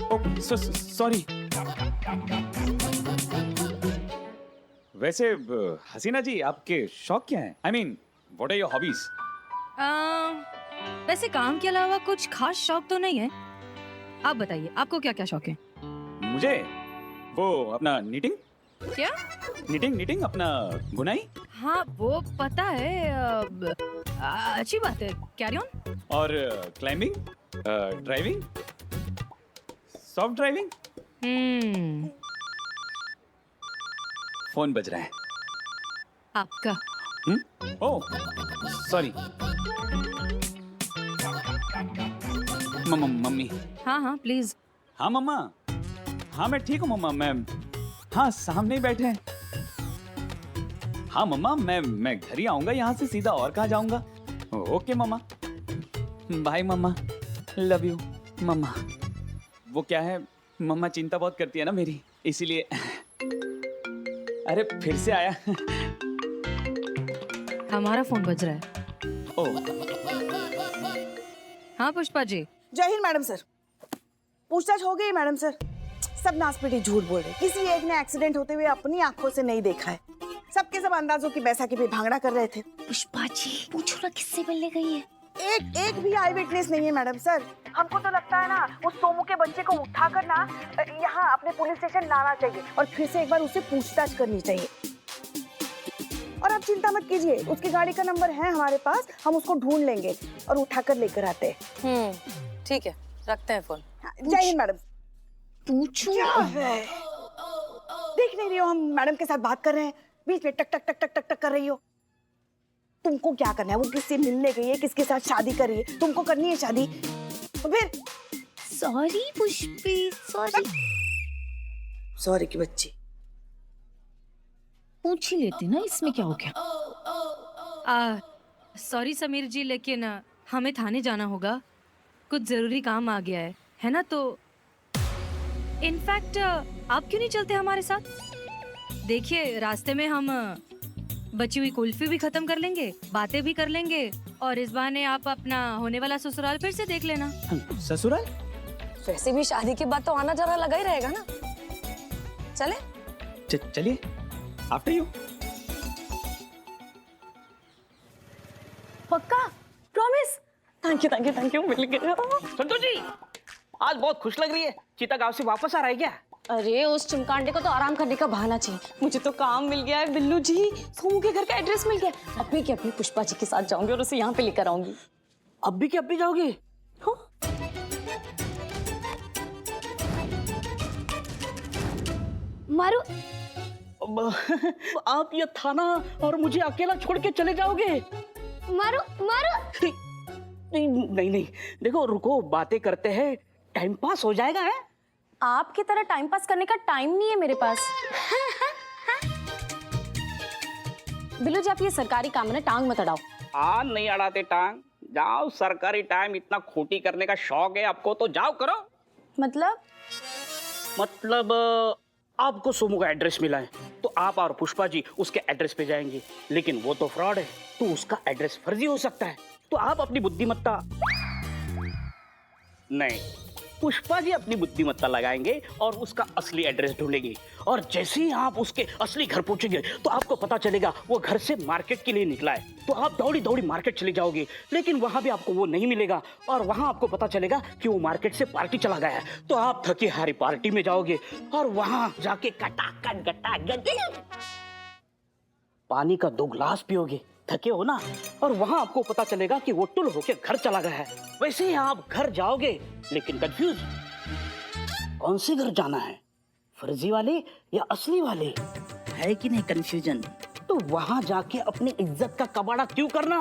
Sorry. वैसे हसीना जी, आपके शौक क्या हैं? I mean, what are your hobbies? वैसे काम के अलावा कुछ खास शौक तो नहीं है। आप बताइए, आपको क्या क्या शौक है? मुझे वो अपना नीटिंग क्या? नीटिंग अपना बुनाई हाँ, वो पता है। अच्छी बात है, कैरी ऑन। और climbing, driving, soft driving. Phone बज रहा है। आपका? Oh sorry. मम्मी। हाँ प्लीज। हाँ मम्मा, हाँ मैं ठीक हूँ मम्मा। मैं हाँ सामने ही बैठे हैं। हाँ मम्मा, मैं घर ही आऊंगा, यहाँ से सीधा और कहाँ जाऊंगा। Okay mamma, bye mamma, love you mamma. वो क्या है, मम्मा चिंता बहुत करती है ना मेरी, इसीलिए। अरे फिर से आया। हमारा फोन बज रहा है। ओह हाँ पुष्पा जी। जय हिंद मैडम सर। पूछताछ हो गई मैडम सर। सब नासपीटी झूठ बोल रहे, किसी एक ने एक्सीडेंट होते हुए अपनी आंखों से नहीं देखा है। सबके सब अंदाजों की बैसाखी पे भांगड़ा कर रहे थे। पुष्पा जी पूछो ना किससे मिलने गई है? एक भी आई विटनेस नहीं है मैडम सर। हमको तो लगता है ना उस सोमू के बच्चे को उठाकर ना यहाँ अपने पुलिस स्टेशन लाना चाहिए और फिर से एक बार उससे पूछताछ करनी चाहिए। और आप चिंता मत कीजिए, उसकी गाड़ी का नंबर है हमारे पास, हम उसको ढूंढ लेंगे और उठाकर लेकर आते हैं। ठीक है, रखते हैं फोन। जय हिंद मैडम। पूछो। क्या है, देख नहीं रही हो हम मैडम के साथ बात कर रहे हैं, बीच में टक टक टक टक टक टक कर रही हो। तुमको क्या करना है, वो किससे मिलने गई है, किसके साथ शादी कर रही है, तुमको करनी है शादी तो फिर। Sorry Pushpi, sorry. सॉरी की बच्ची। पूछ ही लेते ना, इसमें क्या हो गया? सॉरी समीर जी, लेकिन हमें थाने जाना होगा, कुछ जरूरी काम आ गया है ना? तो इनफैक्ट आप क्यों नहीं चलते हमारे साथ? देखिए रास्ते में हम बची हुई कुल्फी भी खत्म कर लेंगे, बातें भी कर लेंगे और इस बहाने आप अपना होने वाला ससुराल फिर से देख लेना। ससुराल? वैसे भी शादी के बाद तो आना जाना लगा ही रहेगा ना। चले? चलिए, आफ्टर यू। पक्का? प्रॉमिस? थैंक यू मिल गया। संतोष जी, आज बहुत खुश लग रही है। चीता गांव से वापस आ रहा है क्या? अरे उस चिमकांडे को तो आराम करने का बहाना चाहिए। मुझे तो काम मिल गया है बिल्लू जी, सोमू के घर का एड्रेस मिल गया। अभी के अभी पुष्पा जी के साथ जाऊंगी और उसे यहाँ पे लेकर आऊंगी। अभी के अभी जाओगे? हाँ? मारू। आप ये थाना और मुझे अकेला छोड़ के चले जाओगे? मारो मारो। नहीं, देखो रुको, बातें करते हैं, टाइम पास हो जाएगा। है आपकी तरह टाइम पास करने का टाइम नहीं है मेरे पास। बिल्लू जी, आप ये सरकारी काम है ना, टांग मत अड़ाओ। नहीं अड़ाते टांग, जाओ। सरकारी टाइम इतना खोटी करने का शौक है आपको तो जाओ करो। मतलब आपको सोमू का एड्रेस मिला है तो आप और पुष्पा जी उसके एड्रेस पे जाएंगे, लेकिन वो तो फ्रॉड है तो उसका एड्रेस फर्जी हो सकता है। तो आप अपनी बुद्धिमत्ता नहीं, पुष्पा जी अपनी बुद्धिमत्ता लगाएंगे और उसका असली एड्रेस ढूंढेंगे। और जैसे ही आप उसके असली घर पहुंचेंगे तो आपको पता चलेगा वो घर से मार्केट के लिए निकला है। तो आप दौड़ी दौड़ी मार्केट चले जाओगे, लेकिन वहां भी आपको वो नहीं मिलेगा और वहां आपको पता चलेगा कि वो मार्केट से पार्टी चला गया है। तो आप थकी हारी पार्टी में जाओगे और वहां जाके गटागट पानी का 2 गिलास पियोगे, थके हो ना, और वहां आपको पता चलेगा कि वो टुल होके घर चला गया है। वैसे ही आप घर जाओगे, लेकिन कंफ्यूज, कौन से घर जाना है, फर्जी वाले या असली वाले, है कि नहीं कंफ्यूजन? तो वहां जाके अपनी इज्जत का कबाड़ा क्यों करना?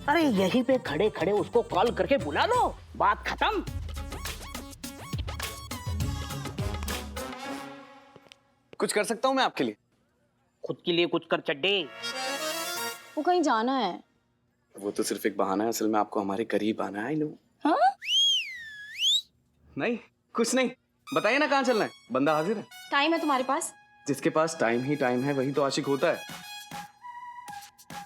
अरे यहीं पे खड़े खड़े उसको कॉल करके बुला लो, बात खत्म। कुछ कर सकता हूँ मैं आपके लिए? खुद के लिए कुछ कर चड्डे। वो कहीं जाना है। वो तो सिर्फ एक बहाना है, असल में आपको हमारे करीब आना है। I know. हाँ? नहीं कुछ नहीं, बताइए ना कहाँ चलना है, बंदा हाजिर है। टाइम है तुम्हारे पास? जिसके पास टाइम ही टाइम है वही तो आशिक होता है।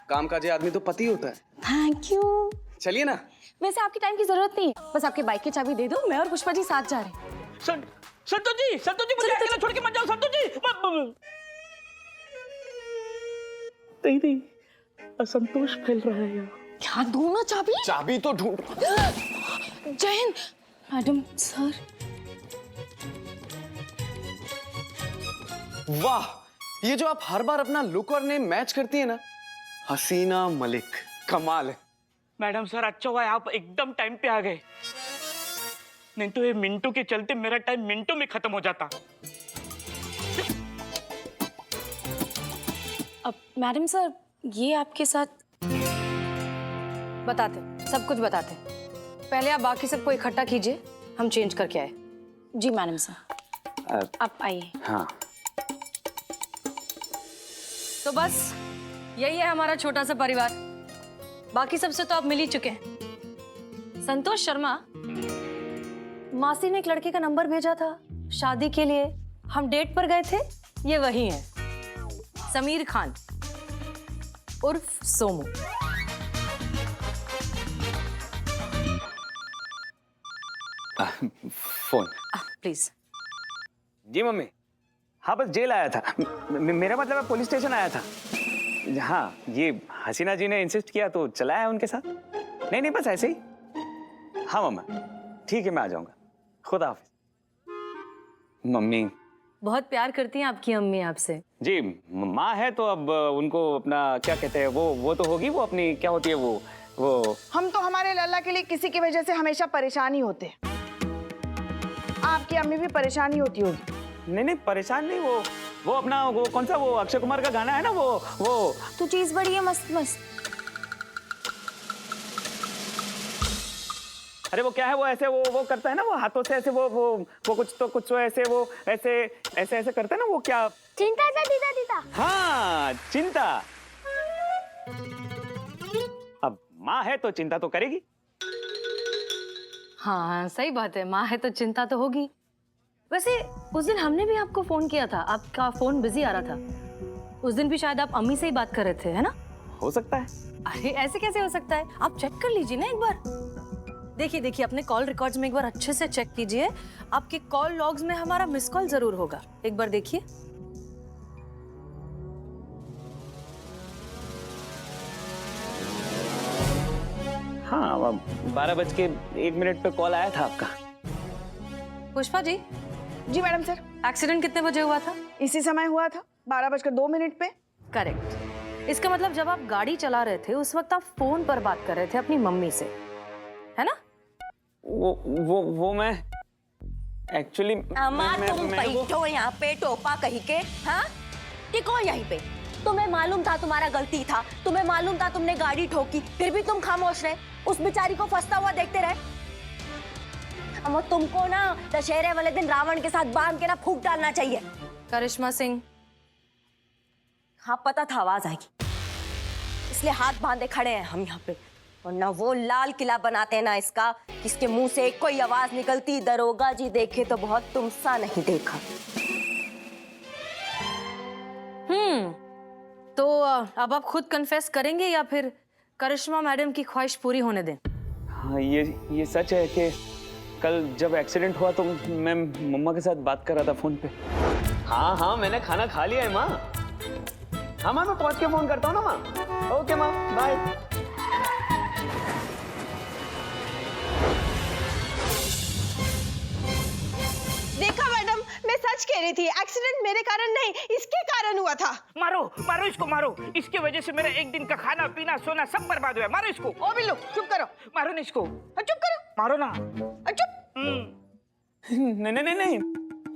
काम काजी आदमी तो पति होता है। Thank you. चलिए ना। वैसे आपकी टाइम की जरूरत नहीं है, बस आपकी बाइक की चाबी दे दो, मैं और पुष्पा जी साथ जा रहे हैं। संतोष जी मुझे अकेला छोड़ के मत जाओ संतोष जी। नहीं असंतोष फैल रहा है यहाँ। क्या ढूंढना चाबी? चाबी तो ढूंढ। Jain madam sir. वाह, ये जो आप हर बार अपना लुक और नेम मैच करती है ना, हसीना मलिक, कमाल है। मैडम सर अच्छा हुआ आप एकदम टाइम पे आ गए, नहीं तो ये मिंटू के चलते मेरा टाइम मिनटों में खत्म हो जाता। अब मैडम सर ये आपके साथ बताते, सब कुछ बताते। पहले आप बाकी सबको इकट्ठा कीजिए, हम चेंज करके आए। जी मैडम सर आप आइए। हाँ तो बस यही है हमारा छोटा सा परिवार। बाकी सबसे तो आप मिल ही चुके हैं। संतोष शर्मा, मासी ने एक लड़के का नंबर भेजा था शादी के लिए, हम डेट पर गए थे, ये वही है समीर खान उर्फ सोमू। फोन। प्लीज। जी मम्मी, हाँ बस जेल आया था, मेरा मतलब है पुलिस स्टेशन आया था। हाँ ये हसीना जी ने इंसिस्ट किया तो चला है उनके साथ। नहीं बस ऐसे ही। हाँ मम्मा ठीक है मैं आ जाऊंगा, खुदा हाफिज। मम्मी बहुत प्यार करती हैं आपकी अम्मी आपसे। जी, माँ है तो अब उनको अपना क्या कहते हैं वो तो होगी, वो अपनी क्या होती है वो हम तो हमारे लल्ला के लिए किसी की वजह से हमेशा परेशान ही होते हैं। आपकी अम्मी भी परेशान ही होती होगी। नहीं परेशान नहीं, वो अपना वो कौन सा वो अक्षय कुमार का गाना है ना वो तू चीज बड़ी है मस्त मस्त। अरे वो क्या है, वो ऐसे वो करता है ना, वो हाथों से ऐसे वो कुछ तो ऐसे वो ऐसे करता है ना, वो क्या चिंता सा दीदा दीदा। हाँ चिंता। अब माँ है तो चिंता तो करेगी। हाँ सही बात है, माँ है तो चिंता तो होगी। वैसे उस दिन हमने भी आपको फोन किया था, आपका फोन बिजी आ रहा था। उस दिन भी शायद आप अम्मी से ही बात कर रहे थे, है ना? हो सकता है। अरे ऐसे कैसे हो सकता है, आप चेक कर लीजिए ना एक बार। देखिए अपने कॉल रिकॉर्ड्स में एक बार अच्छे से चेक कीजिए। आपके कॉल लॉग्स में हमारा मिस कॉल जरूर होगा, एक बार देखिए। हाँ 12:01 पे कॉल आया था आपका। पुष्पा जी। जी मैडम सर। एक्सीडेंट कितने बजे हुआ था? इसी समय हुआ था 12:02 पे। करेक्ट। इसका मतलब जब आप गाड़ी चला रहे थे उस वक्त आप फोन पर बात कर रहे थे अपनी मम्मी से, है ना? वो मैं एक्चुअली अम्मा तुम बैठो यहाँ पे टोपा कहीं के। हाँ टिको यहीं पे। तुम्हें मालूम था तुम्हारा गलती था, तुम्हें मालूम था तुमने गाड़ी ठोकी, फिर भी तुम खामोश रहे, उस बेचारी को फंसता हुआ देखते रहे। अम्मा तुमको ना दशहरे वाले दिन रावण के साथ बांध के ना फूंक डालना चाहिए। करिश्मा सिंह। हाँ पता था आवाज आएगी, इसलिए हाथ बांधे खड़े हैं हम यहाँ पे। और ना वो लाल किला बनाते हैं ना इसका, इसके मुंह से एक कोई आवाज निकलती दरोगा जी देखे तो बहुत तुमसा नहीं देखा। तो अब आप खुद कन्फेस करेंगे या फिर करिश्मा मैडम की ख्वाहिश पूरी होने दें? हाँ ये सच है कि कल जब एक्सीडेंट हुआ तो मैं मम्मा के साथ बात कर रहा था फोन पे। हाँ मैंने खाना खा लिया है माँ। हाँ माँ मैं पहुंच के फोन करता हूँ ना माँ। ओके माँ बाय। देखा मैडम, मैं सच कह रही थी, एक्सीडेंट मेरे कारण नहीं इसके कारण हुआ था। मारो इसको मारो, इसकी वजह से मेरा एक दिन का खाना पीना सोना सब बर्बाद हुआ। मारो इसको। ओ बिल्लू चुप करो। मारो ना इसको। चुप करो। मारो ना। चुप। नहीं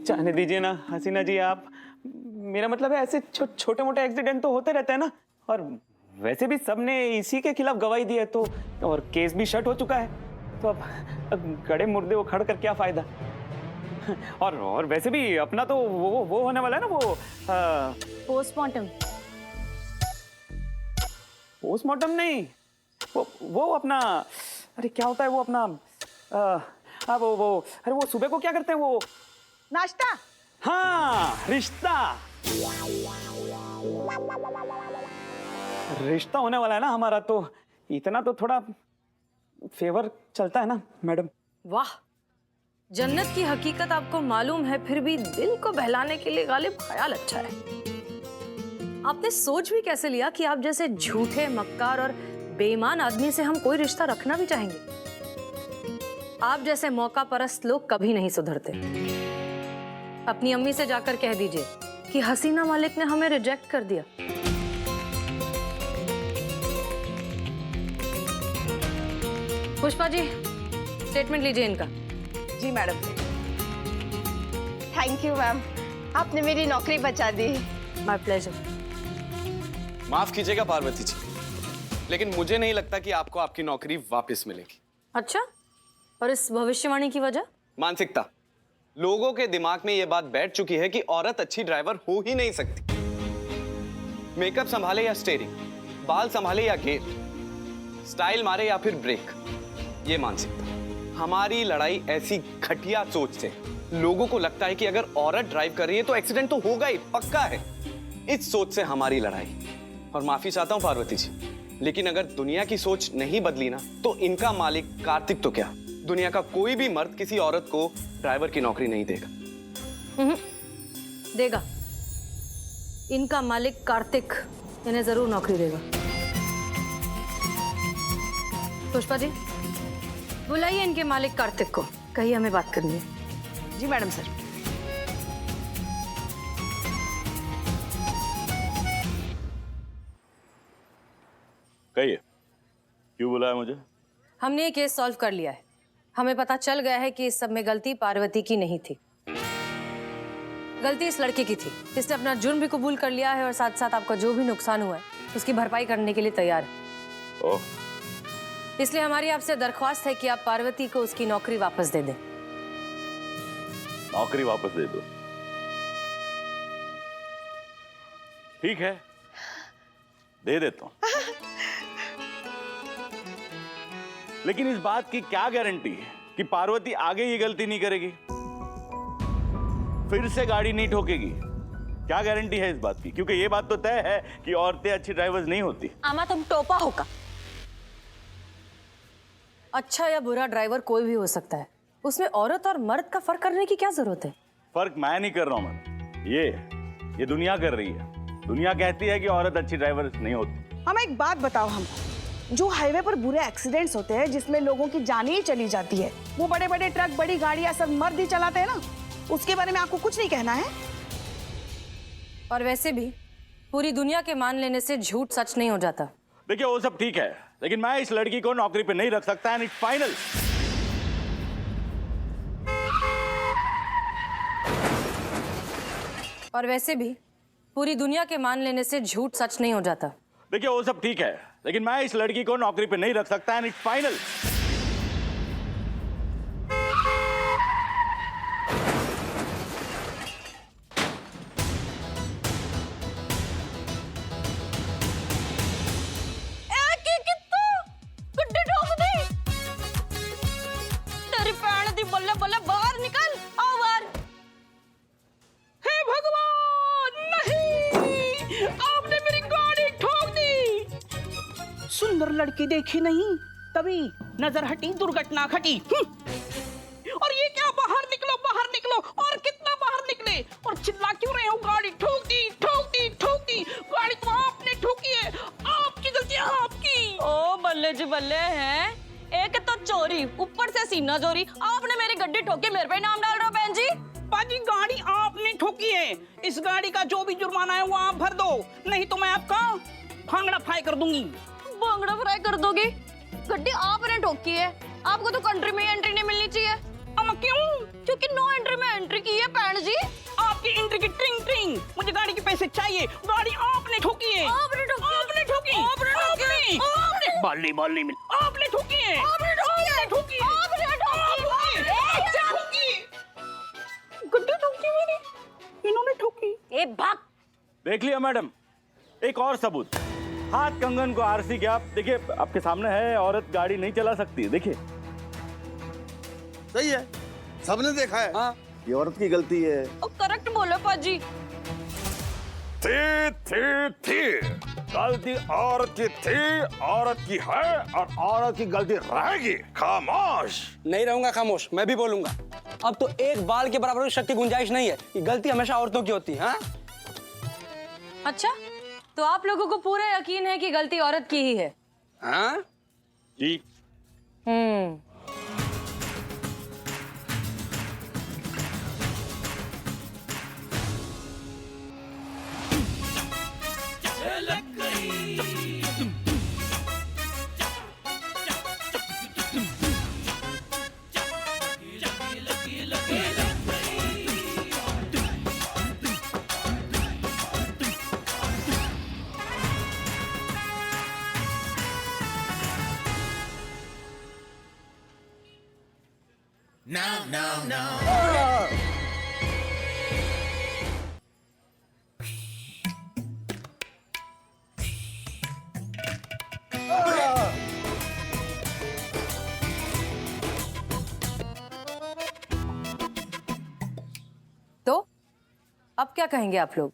जाने दीजिए ना हसीना जी आप। मेरा मतलब है ऐसे छोटे मोटे एक्सीडेंट तो होते रहते हैं ना, और वैसे भी सबने इसी के खिलाफ गवाही दी है तो, और केस भी शट हो चुका है, तो अब गड़े मुर्दे उखड़ कर क्या फायदा। और वैसे भी अपना तो वो होने वाला है ना, वो पोस्टमार्टम नहीं, वो अपना, अरे क्या होता है वो अपना अरे वो सुबह को क्या करते हैं वो नाश्ता। हाँ रिश्ता होने वाला है ना हमारा, तो इतना तो थोड़ा फेवर चलता है ना मैडम। वाह, जन्नत की हकीकत आपको मालूम है, फिर भी दिल को बहलाने के लिए गालिब ख्याल अच्छा है। आपने सोच भी कैसे लिया कि आप जैसे झूठे, मक्कार और बेईमान आदमी से हम कोई रिश्ता रखना भी चाहेंगे? आप जैसे मौका परस्त लोग कभी नहीं सुधरते। अपनी अम्मी से जाकर कह दीजिए कि हसीना मलिक ने हमें रिजेक्ट कर दिया। पुष्पा जी, स्टेटमेंट लीजिए इनका। जी मैडम। थैंक यू मैम, आपने मेरी नौकरी बचा दी। My pleasure. माफ कीजिएगा पार्वती जी, लेकिन मुझे नहीं लगता कि आपको आपकी नौकरी वापस मिलेगी। अच्छा, और इस भविष्यवाणी की वजह? मानसिकता। लोगों के दिमाग में यह बात बैठ चुकी है कि औरत अच्छी ड्राइवर हो ही नहीं सकती। मेकअप संभाले या स्टीयरिंग, बाल संभाले या गियर, स्टाइल मारे या फिर ब्रेक, ये मानसिकता। हमारी लड़ाई ऐसी घटिया सोच से। लोगों को लगता है कि अगर औरत ड्राइव कर रही है तो एक्सीडेंट तो होगा ही, पक्का है। इस सोच से हमारी लड़ाई। और माफी चाहता हूं पार्वती जी, लेकिन अगर दुनिया की सोच नहीं बदली ना, तो इनका मालिक कार्तिक तो क्या, दुनिया का कोई भी मर्द किसी औरत को ड्राइवर की नौकरी नहीं देगा। देगा। इनका मालिक कार्तिक इन्हें जरूर नौकरी देगा। पुष्पा जी, बुलाइए इनके मालिक कार्तिक को, कहिए हमें बात करनी है। जी मैडम सर। कहिए, क्यों बुलाया मुझे? हमने ये केस सॉल्व कर लिया है। हमें पता चल गया है कि इस सब में गलती पार्वती की नहीं थी, गलती इस लड़के की थी। इसने अपना जुर्म भी कबूल कर लिया है और साथ साथ आपका जो भी नुकसान हुआ है उसकी भरपाई करने के लिए तैयार है। ओह, इसलिए हमारी आपसे दरख्वास्त है कि आप पार्वती को उसकी नौकरी वापस दे दें। नौकरी वापस दे दो? ठीक है, दे देता हूं। लेकिन इस बात की क्या गारंटी है कि पार्वती आगे ये गलती नहीं करेगी, फिर से गाड़ी नहीं ठोकेगी? क्या गारंटी है इस बात की? क्योंकि ये बात तो तय है कि औरतें अच्छी ड्राइवर्स नहीं होती। आमा तुम टोपा होगा। अच्छा या बुरा ड्राइवर कोई भी हो सकता है, उसमें औरत और मर्द का फर्क करने की क्या जरूरत है? फर्क मैं नहीं कर रहा हूं, मैं ये दुनिया कर रही है। दुनिया कहती है कि औरत अच्छी ड्राइवर नहीं होती। हम एक बात बताओ हमको, जो हाईवे पर बुरे एक्सीडेंट्स होते हैं जिसमें लोगों की जान ही चली जाती है, वो बड़े बड़े ट्रक, बड़ी गाड़ियां सब मर्द ही चलाते हैं ना, उसके बारे में आपको कुछ नहीं कहना है? और वैसे भी पूरी दुनिया के मान लेने से झूठ सच नहीं हो जाता। देखिए, वो सब ठीक है, लेकिन मैं इस लड़की को नौकरी पे नहीं रख सकता, एंड इट्स फाइनल। और वैसे भी पूरी दुनिया के मान लेने से झूठ सच नहीं हो जाता। देखिए, वो सब ठीक है, लेकिन मैं इस लड़की को नौकरी पे नहीं रख सकता, एंड इट्स फाइनल। बल्ले बल्ले बाहर निकल, आओ बाहर। हे भगवान, नहीं! आपने मेरी गाड़ी ठोक दी। सुंदर लड़की देखी नहीं, तभी नजर हटी, दुर्घटना घटी। और ये क्या, बाहर निकलो, बाहर निकलो। और कितना बाहर निकले? और चिल्ला क्यों रहे हो? गाड़ी ठोक दी, ठोक दी, ठोक दी। गाड़ी तो आपने ठोकी है, आपकी गलती है, आपकी। ओ बल्ले जी बल्ले हैं, एक तो चोरी, ऊपर से सीना चोरी। आपने मेरी गड्डी ठोकी, मेरे पे नाम डाल रहे हो बहन जी? पाजी, गाड़ी आपने ठोकी है। इस गाड़ी का जो भी जुर्माना है वो आप भर दो, नहीं तो मैं आपका भांगड़ा फ्राई कर दूंगी। भांगड़ा फ्राई कर दोगे? गड्डी आपने ठोकी है, आपको तो कंट्री में एंट्री नहीं मिलनी चाहिए। अम्मा क्यों? क्योंकि नो एंट्री में एंट्री की है बहन जी। आपकी एंट्री की ट्रिंग ट्रिंग, मुझे गाड़ी के पैसे चाहिए। गाड़ी आपने ठोकी है। आपने ठोकी, आपने ठोकी, आपने ठोकी, आपने बाल नहीं मिल, आपने ठोकी है, आपने ठोकी, आपने ठोकी, आपने ठोकी, आपने ठोकी। गड्डी ठोकी मेरी, इन्होंने ठोकी। ए भाग। देख लिया मैडम, एक और सबूत। हाथ कंगन को आरसी के आप देखिए, आपके सामने है, औरत गाड़ी नहीं चला सकती। देखिए, सही है, सबने देखा है। हाँ, ये औरत की गलती है। करेक्ट बोलो पाजी। थी गलती औरत की थी, औरत की है, और औरत की गलती रहेगी। खामोश। नहीं रहूंगा खामोश, मैं भी बोलूंगा। अब तो एक बाल के बराबर शक की गुंजाइश नहीं है कि गलती हमेशा औरतों की होती है। हाँ? अच्छा, तो आप लोगों को पूरा यकीन है कि गलती औरत की ही है? हाँ? जी। तो अब क्या कहेंगे आप लोग?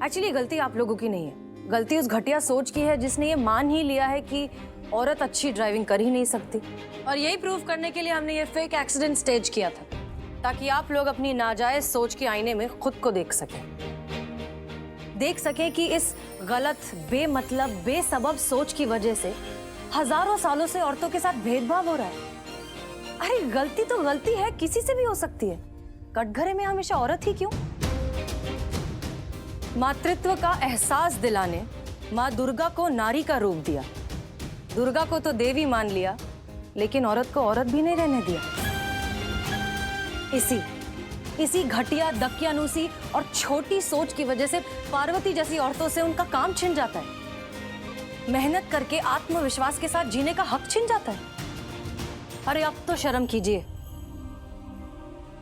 एक्चुअली गलती आप लोगों की नहीं है, गलती उस घटिया सोच की है जिसने ये मान ही लिया है कि औरत अच्छी ड्राइविंग कर ही नहीं सकती। और यही प्रूव करने के लिए हमने ये फेक एक्सीडेंट स्टेज किया था, ताकि आप लोग अपनी नाजायज सोच के आईने में खुद को देख सकें कि इस गलत, बेमतलब, बेसबब सोच की वजह से हजारों सालों से औरतों के साथ भेदभाव हो रहा है। अरे गलती तो गलती है, किसी से भी हो सकती है, कटघरे में हमेशा औरत ही क्यों? मातृत्व का एहसास दिलाने माँ दुर्गा को नारी का रूप दिया। दुर्गा को तो देवी मान लिया, लेकिन औरत को औरत भी नहीं रहने दिया। इसी घटिया, दकियानूसी और छोटी सोच की वजह से पार्वती जैसी औरतों से उनका काम छिन जाता है, मेहनत करके आत्मविश्वास के साथ जीने का हक छिन जाता है। अरे अब तो शर्म कीजिए।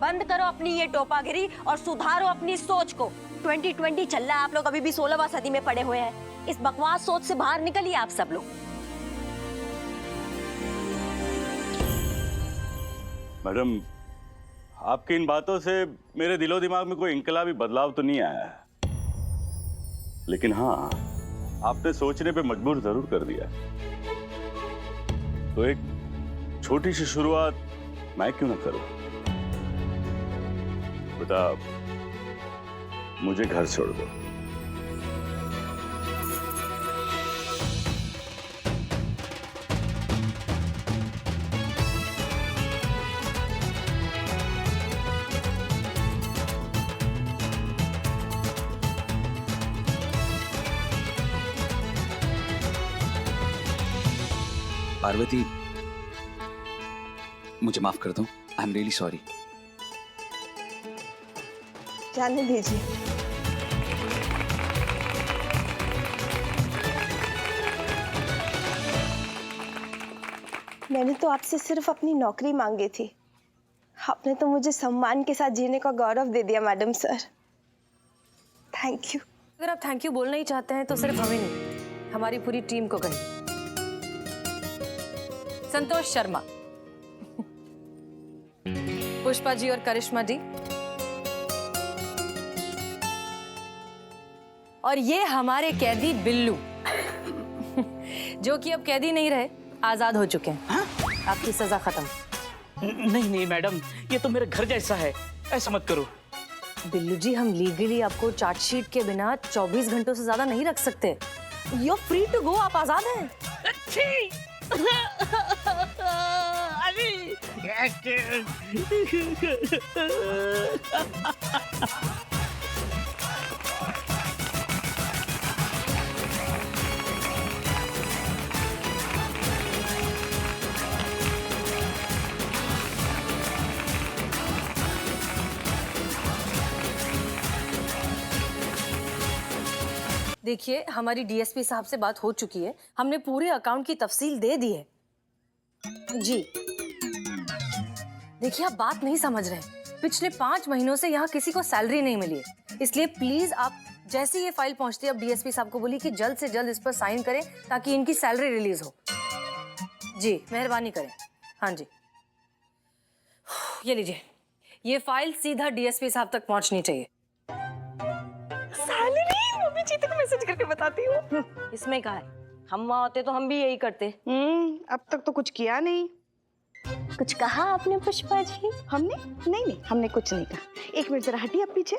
बंद करो अपनी ये टोपागिरी और सुधारो अपनी सोच को। 2020 चल रहा है, आप लोग अभी भी 16वीं सदी में पड़े हुए हैं। इस बकवास सोच से बाहर निकलिए आप सब लोग। मैडम, आपकी इन बातों से मेरे दिलो दिमाग में कोई इनकलाबी बदलाव तो नहीं आया है, लेकिन हाँ, आपने सोचने पे मजबूर जरूर कर दिया। तो एक छोटी सी शुरुआत मैं क्यों ना करूं? बता, मुझे घर छोड़ दो। पार्वती, मुझे माफ कर दो। I am really sorry. जाने दीजिए। मैंने तो आपसे सिर्फ अपनी नौकरी मांगी थी, आपने तो मुझे सम्मान के साथ जीने का गौरव दे दिया मैडम सर। Thank you. अगर आप थैंक यू बोलना ही चाहते हैं तो सिर्फ हमें नहीं, हमारी पूरी टीम को कहें। संतोष शर्मा, पुष्पा जी और करिश्मा जी, और ये हमारे कैदी बिल्लू जो कि अब कैदी नहीं रहे, आजाद हो चुके हैं। हाँ? आपकी सजा खत्म। नहीं मैडम, ये तो मेरे घर जैसा है, ऐसा मत करो। बिल्लू जी, हम लीगली आपको चार्जशीट के बिना 24 घंटों से ज्यादा नहीं रख सकते। You are free to go, आप आजाद हैं। देखिए, हमारी डीएसपी साहब से बात हो चुकी है, हमने पूरे अकाउंट की तफसील दे दी है। जी देखिए, आप बात नहीं समझ रहे हैं। पिछले 5 महीनों से यहाँ किसी को सैलरी नहीं मिली है, इसलिए प्लीज आप जैसे ये फाइल पहुंचती है, अब डीएसपी साहब को बोलिए कि जल्द से जल्द इस पर साइन करें ताकि इनकी सैलरी रिलीज हो। जी मेहरबानी करें। हाँ जी, ये लीजिए, ये फाइल सीधा डीएसपी साहब तक पहुंचनी चाहिए। सैलरी? मम्मी जी तक मैसेज करके बताती हूँ। इसमें कहा है, हम वहाँ होते तो हम भी यही करते। अब तक तो कुछ किया नहीं। कुछ कहा आपने पुष्पा जी? हमने नहीं हमने कुछ नहीं कहा। एक मिनट जरा हटिए आप पीछे।